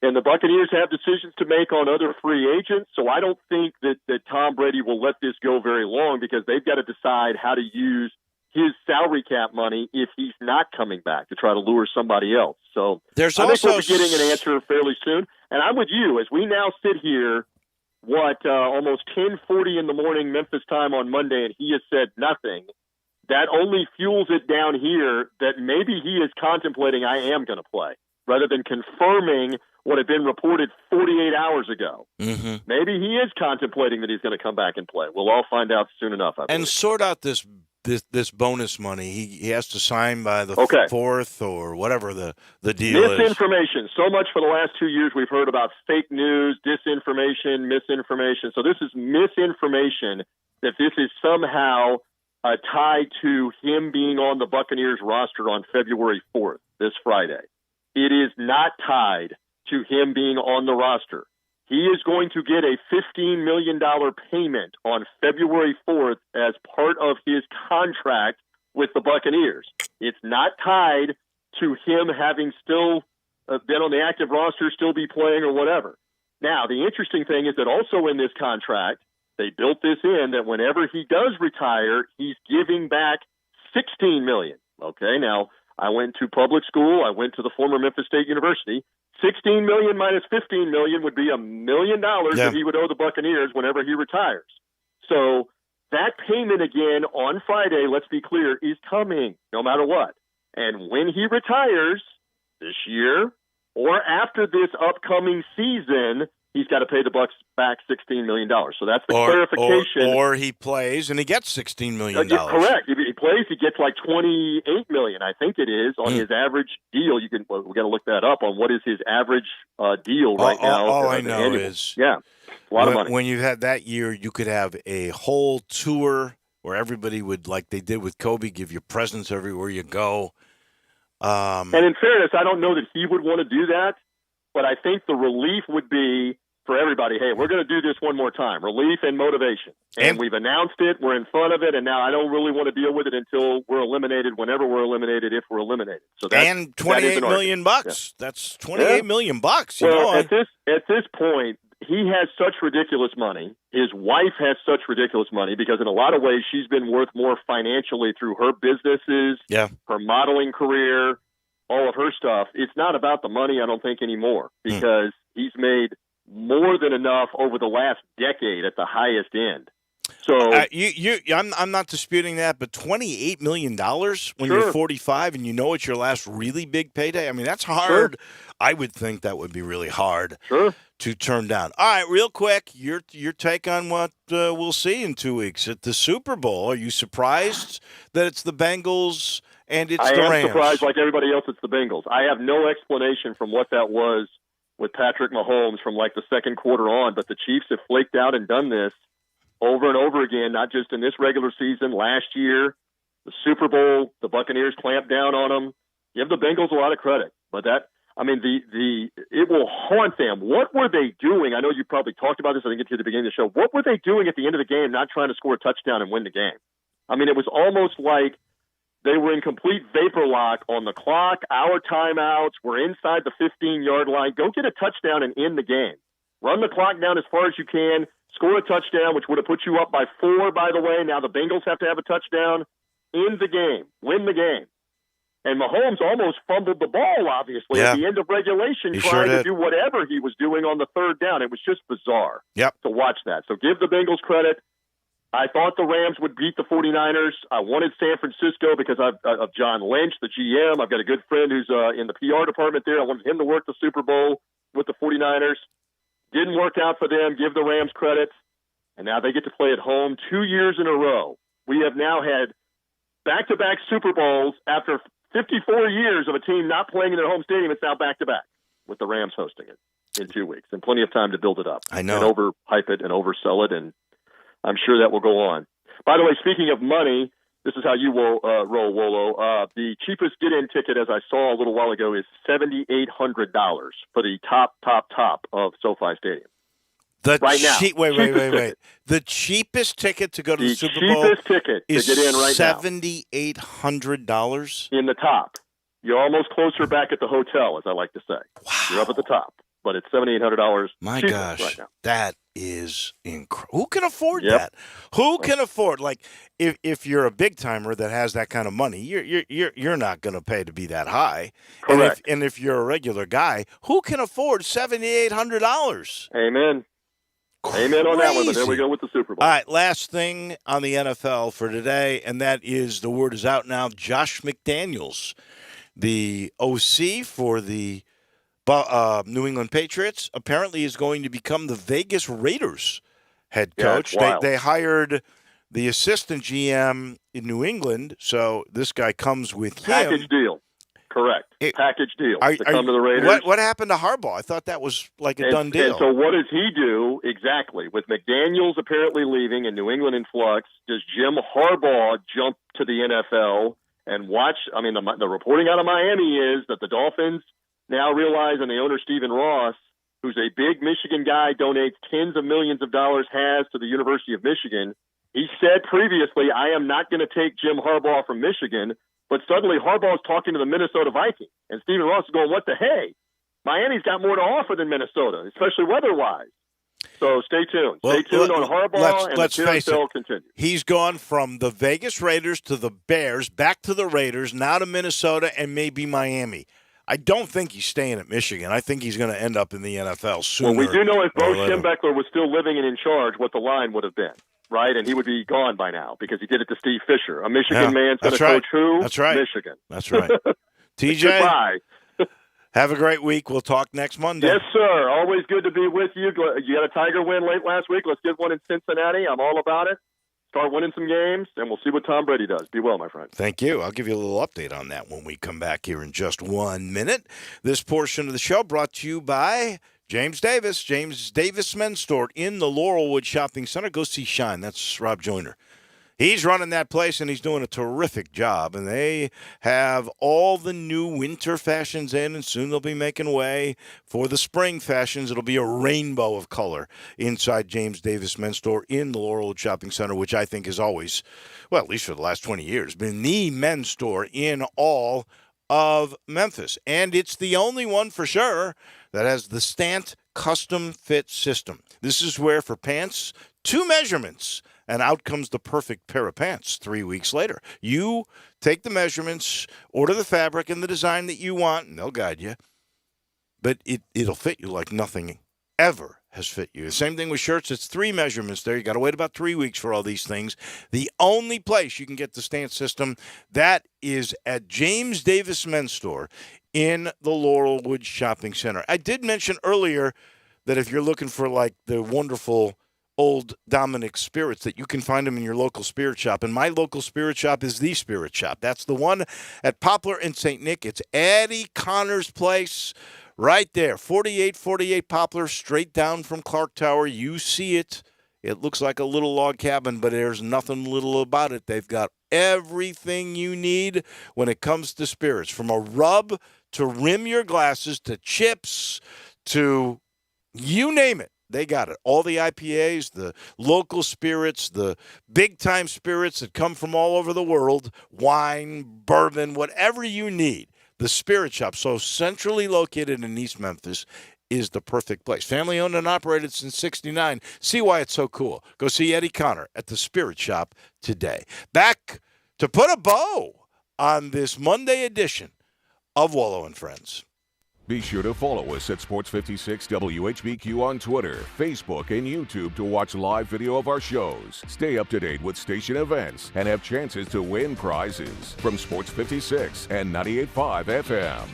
and the Buccaneers have decisions to make on other free agents, so I don't think that Tom Brady will let this go very long, because they've got to decide how to use his salary cap money if he's not coming back to try to lure somebody else. So I think we'll be getting an answer fairly soon. And I'm with you. As we now sit here, almost 10:40 in the morning Memphis time on Monday, and he has said nothing, that only fuels it down here that maybe he is contemplating I am going to play, rather than confirming what had been reported 48 hours ago. Mm-hmm. Maybe he is contemplating that he's going to come back and play. We'll all find out soon enough, I believe. And sort out this bonus money. He has to sign by the 4th or whatever the deal is. Misinformation. So much for the last 2 years we've heard about fake news, disinformation, misinformation. So this is misinformation that this is somehow tied to him being on the Buccaneers roster on February 4th, this Friday. It is not tied to him being on the roster. He is going to get a $15 million payment on February 4th as part of his contract with the Buccaneers. It's not tied to him having still been on the active roster, still be playing or whatever. Now, the interesting thing is that also in this contract, they built this in that whenever he does retire, he's giving back $16 million. Okay, now, I went to public school. I went to the former Memphis State University. $16 million minus $15 million would be $1 million that he would owe the Buccaneers whenever he retires. So that payment again on Friday, let's be clear, is coming no matter what. And when he retires this year or after this upcoming season, he's got to pay the Bucs back $16 million. So that's the clarification. Or he plays and he gets $16 million. Correct. If he plays, he gets like $28 million, I think it is, on his average deal. We've got to look that up on what is his average deal right now. All I know is a lot of money. When you had that year, you could have a whole tour where everybody would, like they did with Kobe, give you presents everywhere you go. And in fairness, I don't know that he would want to do that. But I think the relief would be for everybody, hey, we're going to do this one more time. Relief and motivation. And we've announced it. We're in front of it. And now I don't really want to deal with it until we're eliminated, whenever we're eliminated, if we're eliminated. So and $28 million bucks. Yeah. That's $28 million bucks. At this point, he has such ridiculous money. His wife has such ridiculous money because in a lot of ways she's been worth more financially through her businesses, her modeling career, all of her stuff. It's not about the money, I don't think, anymore, because he's made more than enough over the last decade at the highest end. So I'm not disputing that, but $28 million when you're 45 and you know it's your last really big payday. I mean, that's hard. I would think that would be really hard to turn down. All right, real quick, your take on what we'll see in 2 weeks at the Super Bowl. Are you surprised that it's the Bengals and it's the Rams? I am surprised, like everybody else, it's the Bengals. I have no explanation from what that was with Patrick Mahomes from like the second quarter on, but the Chiefs have flaked out and done this over and over again, not just in this regular season, last year. the Super Bowl, the Buccaneers clamped down on them. Give the Bengals a lot of credit, but it will haunt them. What were they doing? I know you probably talked about this. I think at the beginning of the show. What were they doing at the end of the game, not trying to score a touchdown and win the game? I mean, it was almost like they were in complete vapor lock on the clock. Our timeouts were inside the 15-yard line. Go get a touchdown and end the game. Run the clock down as far as you can. Score a touchdown, which would have put you up by 4, by the way. Now the Bengals have to have a touchdown. End the game. Win the game. And Mahomes almost fumbled the ball, obviously, at the end of regulation, trying to do whatever he was doing on the third down. It was just bizarre to watch that. So give the Bengals credit. I thought the Rams would beat the 49ers. I wanted San Francisco because of John Lynch, the GM. I've got a good friend who's in the PR department there. I wanted him to work the Super Bowl with the 49ers. Didn't work out for them. Give the Rams credit. And now they get to play at home 2 years in a row. We have now had back-to-back Super Bowls after 54 years of a team not playing in their home stadium. It's now back-to-back with the Rams hosting it in 2 weeks, and plenty of time to build it up. I know. And overhype it and oversell it, and I'm sure that will go on. By the way, speaking of money, this is how you will roll, Wolo. The cheapest get-in ticket, as I saw a little while ago, is $7,800 for the top of SoFi Stadium. Right now. Wait. The cheapest ticket to go to the Super Bowl cheapest ticket is to get in right $7,800? In the top. You're almost closer back at the hotel, as I like to say. Wow. You're up at the top, but it's $7,800. My gosh, right now. that is incredible. Who can afford that? Who can afford? Like, if you're a big timer that has that kind of money, you're not going to pay to be that high. Correct. And if you're a regular guy, who can afford $7,800? Amen. Amen on that one, but there we go with the Super Bowl. All right, last thing on the NFL for today, and that is, the word is out now, Josh McDaniels, the OC for the New England Patriots, apparently is going to become the Vegas Raiders head coach. They hired the assistant GM in New England, so this guy comes with Package deal. Correct. Package deal to come to the Raiders. What happened to Harbaugh? I thought that was like a done deal. And so what does he do exactly? With McDaniels apparently leaving and New England in flux, does Jim Harbaugh jump to the NFL and watch? I mean, the reporting out of Miami is that the Dolphins now realize, and the owner, Stephen Ross, who's a big Michigan guy, donates tens of millions of dollars, has to the University of Michigan. He said previously, I am not going to take Jim Harbaugh from Michigan. But suddenly Harbaugh's talking to the Minnesota Vikings, and Stephen Ross is going, what the hey? Miami's got more to offer than Minnesota, especially weather-wise. So stay tuned. Stay tuned on Harbaugh, and the carousel continues. He's gone from the Vegas Raiders to the Bears, back to the Raiders, now to Minnesota, and maybe Miami. I don't think he's staying at Michigan. I think he's going to end up in the NFL sooner. Well, we do know if Bo Schembechler was still living and in charge, what the line would have been. Right, and he would be gone by now because he did it to Steve Fisher. A Michigan man's going to coach who? That's right. Michigan. That's right. TJ, goodbye. Have a great week. We'll talk next Monday. Yes, sir. Always good to be with you. You had a Tiger win late last week. Let's get one in Cincinnati. I'm all about it. Start winning some games, and we'll see what Tom Brady does. Be well, my friend. Thank you. I'll give you a little update on that when we come back here in just 1 minute. This portion of the show brought to you by James Davis Men's Store in the Laurelwood Shopping Center. Go see Shine. That's Rob Joyner. He's running that place, and he's doing a terrific job. And they have all the new winter fashions in, and soon they'll be making way for the spring fashions. It'll be a rainbow of color inside James Davis Men's Store in the Laurelwood Shopping Center, which I think is always, well, at least for the last 20 years, been the men's store in all of Memphis. And it's the only one for sure that has the Stant Custom Fit System. This is where for pants, 2 measurements, and out comes the perfect pair of pants 3 weeks later. You take the measurements, order the fabric and the design that you want, and they'll guide you. But it'll fit you like nothing ever has fit you. The same thing with shirts. It's 3 measurements there. You got to wait about 3 weeks for all these things. The only place you can get the Stant system, that is at James Davis Men's Store in the Laurelwood Shopping Center. I did mention earlier that if you're looking for like the wonderful Old Dominick spirits, that you can find them in your local spirit shop. And my local spirit shop is the Spirit Shop. That's the one at Poplar and St. Nick. It's Addie Connor's place right there. 4848 Poplar, straight down from Clark Tower. You see it It looks like a little log cabin, but there's nothing little about it. They've got everything you need when it comes to spirits, from a rub to rim your glasses to chips to you name it. They got it. All the IPAs, the local spirits, the big-time spirits that come from all over the world, wine, bourbon, whatever you need. The Spirit Shop, so centrally located in East Memphis, is the perfect place. Family owned and operated since '69. See why it's so cool. Go see Eddie Connor at the Spirit Shop today. Back to put a bow on this Monday edition of Wallow and Friends. Be sure to follow us at Sports 56 WHBQ on Twitter, Facebook, and YouTube to watch live video of our shows. Stay up to date with station events and have chances to win prizes from Sports 56 and 98.5 FM.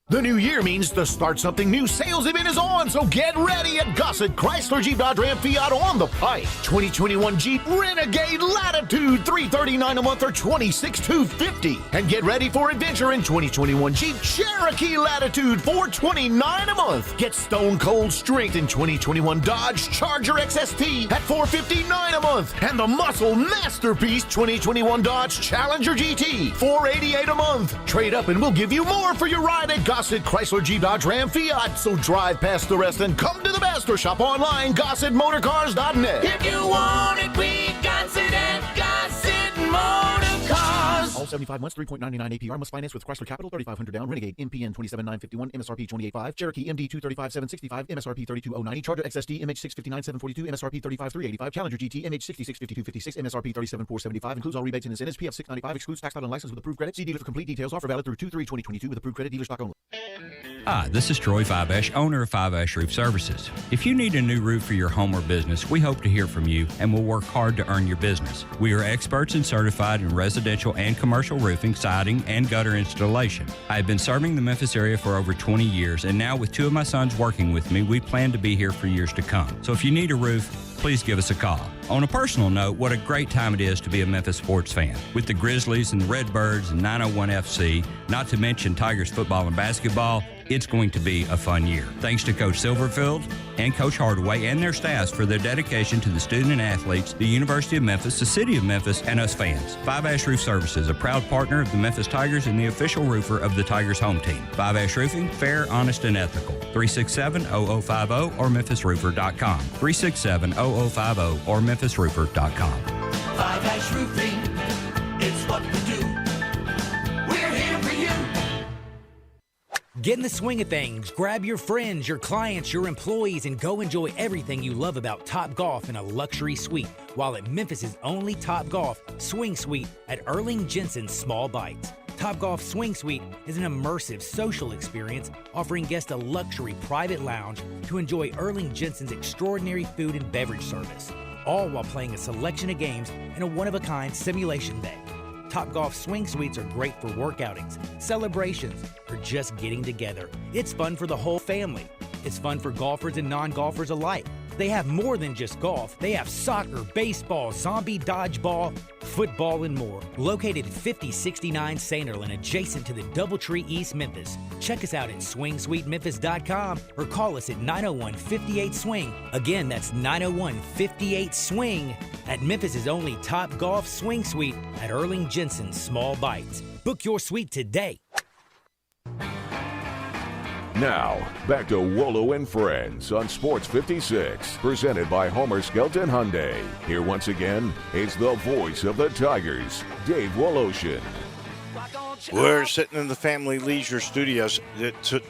The new year means the Start Something New sales event is on, so get ready at Gossett Chrysler Jeep Dodge Ram Fiat on the pike. 2021 Jeep Renegade Latitude, $339 a month or $26,250. And get ready for adventure in 2021 Jeep Cherokee Latitude, $429 a month. Get Stone Cold Strength in 2021 Dodge Charger XST at $459 a month. And the Muscle Masterpiece 2021 Dodge Challenger GT, $488 a month. Trade up and we'll give you more for your ride at Gossett Chrysler Jeep Dodge Ram Fiat. So drive past the rest and come to the master shop online, GossettMotorCars.net. If you want it, we got it at Gossett Motor Cars. All 75 months, 3.99 APR. Must finance with Chrysler Capital, $3,500 down. Renegade MPN 27,951, MSRP 28,5. Cherokee MD 235,765, MSRP 32,090. Charger XSD MH 659,742, MSRP 35,385. Challenger GT MH 66,5256, MSRP 37,475. Includes all rebates and incentives. PF 695. Excludes tax title and license with approved credit. See dealer for complete details. Offer valid through 2/3/2022 with approved credit. Dealer stock only. Hi, this is Troy Five-Ash, owner of Five-Ash Roof Services. If you need a new roof for your home or business, we hope to hear from you and will work hard to earn your business. We are experts and certified in residential and commercial roofing, siding, and gutter installation. I have been serving the Memphis area for over 20 years, and now with two of my sons working with me, we plan to be here for years to come. So if you need a roof, please give us a call. On a personal note, what a great time it is to be a Memphis sports fan. With the Grizzlies and the Redbirds and 901 FC, not to mention Tigers football and basketball, it's going to be a fun year. Thanks to Coach Silverfield and Coach Hardaway and their staffs for their dedication to the student and athletes, the University of Memphis, the City of Memphis, and us fans. Five-Ash Roof Services, a proud partner of the Memphis Tigers and the official roofer of the Tigers home team. Five-Ash Roofing, fair, honest, and ethical. 367-0050 or memphisroofer.com. 367-0050 or memphisroofer.com. Five-Ash Roofing, it's what we do. We're here for you. Get in the swing of things. Grab your friends, your clients, your employees, and go enjoy everything you love about Topgolf in a luxury suite while at Memphis' only Topgolf Swing Suite at Erling Jensen's Small Bites. Topgolf Swing Suite is an immersive social experience offering guests a luxury private lounge to enjoy Erling Jensen's extraordinary food and beverage service, all while playing a selection of games in a one-of-a-kind simulation bay. Topgolf Swing Suites are great for work outings, celebrations, or just getting together. It's fun for the whole family. It's fun for golfers and non-golfers alike. They have more than just golf. They have soccer, baseball, zombie dodgeball, football, and more. Located at 5069 Sanderlin, adjacent to the Doubletree East Memphis. Check us out at SwingSuiteMemphis.com or call us at 901-58-SWING. Again, that's 901-58-SWING at Memphis' only Topgolf Swing Suite at Erling Jensen's Small Bites. Book your suite today. Now, back to Wallow and Friends on Sports 56, presented by Homer Skelton Hyundai. Here once again is the voice of the Tigers, Dave Woloshin. We're sitting in the Family Leisure Studios.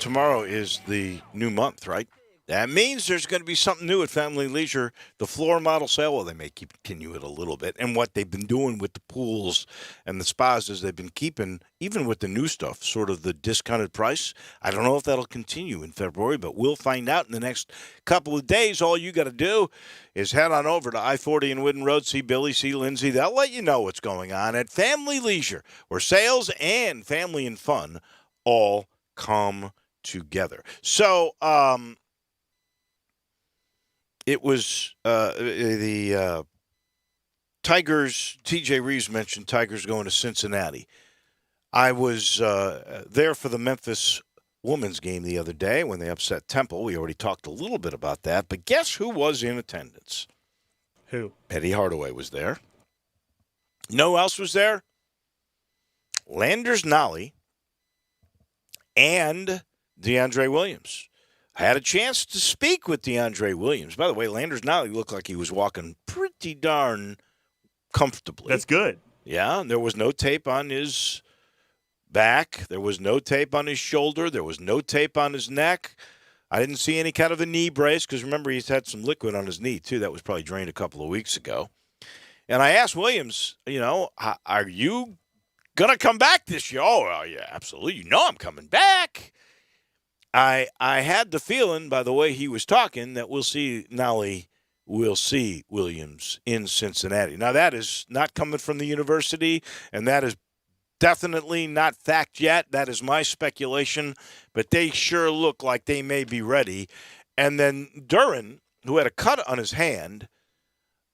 Tomorrow is the new month, right? That means there's going to be something new at Family Leisure. The floor model sale, well, they may continue it a little bit. And what they've been doing with the pools and the spas is they've been keeping, even with the new stuff, sort of the discounted price. I don't know if that'll continue in February, but we'll find out in the next couple of days. All you got to do is head on over to I-40 and Whidden Road, see Billy, see Lindsay. They'll let you know what's going on at Family Leisure, where sales and family and fun all come together. So, it was the Tigers. TJ Reeves mentioned Tigers going to Cincinnati. I was there for the Memphis women's game the other day when they upset Temple. We already talked a little bit about that. But guess who was in attendance? Who? Penny Hardaway was there. You know who else was there? Landers Nolley and DeAndre Williams. I had a chance to speak with DeAndre Williams. By the way, Landers Nolley looked like he was walking pretty darn comfortably. That's good. Yeah, and there was no tape on his back. There was no tape on his shoulder. There was no tape on his neck. I didn't see any kind of a knee brace because, remember, he's had some liquid on his knee, too. That was probably drained a couple of weeks ago. And I asked Williams, are you going to come back this year? Oh, well, yeah, absolutely. You know I'm coming back. I had the feeling, by the way he was talking, that we'll see Williams in Cincinnati. Now, that is not coming from the university, and that is definitely not fact yet. That is my speculation, but they sure look like they may be ready. And then Duren, who had a cut on his hand,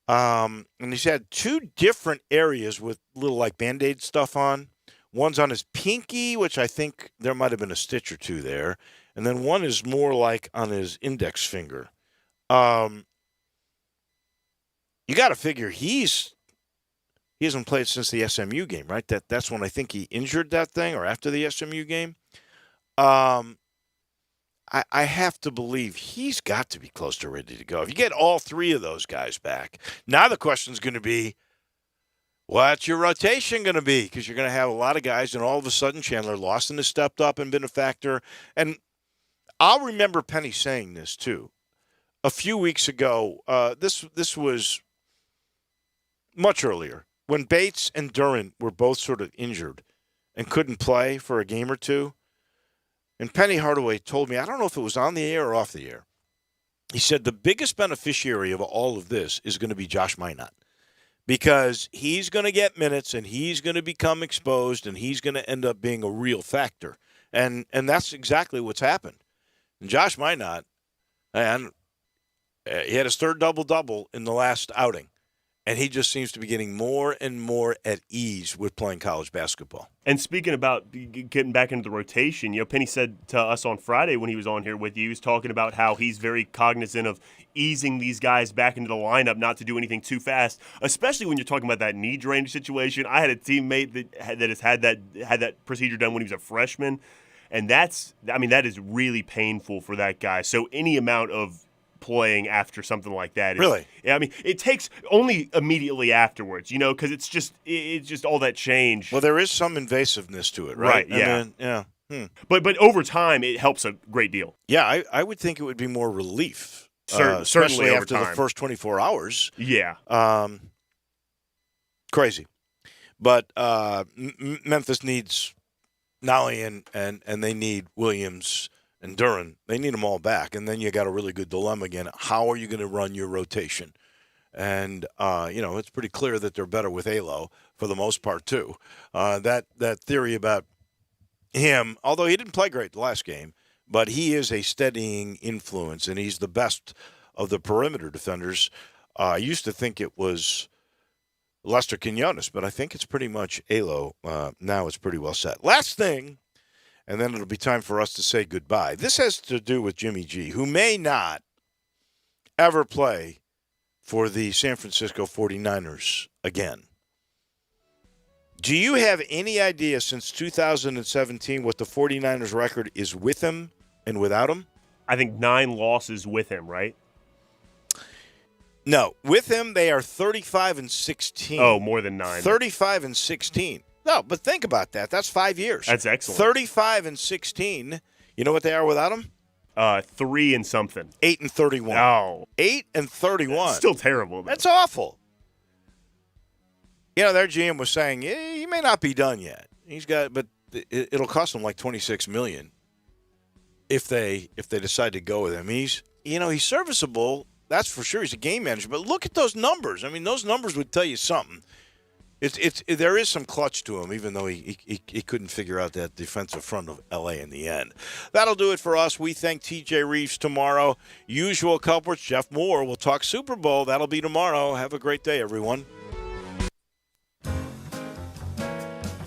and he's had two different areas with little like Band-Aid stuff on. One's on his pinky, which I think there might have been a stitch or two there. And then one is more like on his index finger. You got to figure he hasn't played since the SMU game, right? That's when I think he injured that thing, or after the SMU game. I have to believe he's got to be close to ready to go. If you get all three of those guys back, now the question's going to be, what's your rotation going to be? Because you're going to have a lot of guys, and all of a sudden Chandler Lawson has stepped up and been a factor. And I'll remember Penny saying this, too. A few weeks ago, this was much earlier, when Bates and Duren were both sort of injured and couldn't play for a game or two. And Penny Hardaway told me, I don't know if it was on the air or off the air, he said the biggest beneficiary of all of this is going to be Josh Minot, because he's going to get minutes and he's going to become exposed and he's going to end up being a real factor. And that's exactly what's happened. And Josh Minot, and he had his third double-double in the last outing. And he just seems to be getting more and more at ease with playing college basketball. And speaking about getting back into the rotation, Penny said to us on Friday when he was on here with you, he was talking about how he's very cognizant of easing these guys back into the lineup, not to do anything too fast, especially when you're talking about that knee drainage situation. I had a teammate that has had that procedure done when he was a freshman, and that is really painful for that guy. So any amount of playing after something like that. Really? Yeah, it takes only immediately afterwards, because it's just all that change. Well, there is some invasiveness to it, right? Yeah. But over time, it helps a great deal. Yeah, I would think it would be more relief. Certainly especially over after time. the first 24 hours. Yeah. Crazy. But Memphis needs Nolley and they need Williams and Duren. They need them all back. And then you got a really good dilemma again. How are you going to run your rotation? And, it's pretty clear that they're better with Alo for the most part, too. That theory about him, although he didn't play great the last game, but he is a steadying influence, and he's the best of the perimeter defenders. I used to think it was Lester Quinones, but I think it's pretty much Alo. Now it's pretty well set. Last thing, and then it'll be time for us to say goodbye. This has to do with Jimmy G, who may not ever play for the San Francisco 49ers again. Do you have any idea since 2017 what the 49ers record is with him and without him? I think 9 losses with him, right? No. With him, they are 35-16. Oh, more than 9. 35-16. No, but think about that. That's 5 years. That's excellent. 35-16. You know what they are without him? 3 and something. 8-31. Oh. 8-31. That's still terrible, though. That's awful. Their GM was saying he may not be done yet. But it'll cost him like $26 million if they decide to go with him. He's serviceable. That's for sure. He's a game manager. But look at those numbers. Those numbers would tell you something. There is some clutch to him, even though he couldn't figure out that defensive front of L.A. in the end. That'll do it for us. We thank T.J. Reeves tomorrow. Usual culprits, Jeff Moore. We'll talk Super Bowl. That'll be tomorrow. Have a great day, everyone.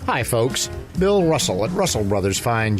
Hi, folks. Bill Russell at Russell Brothers Fine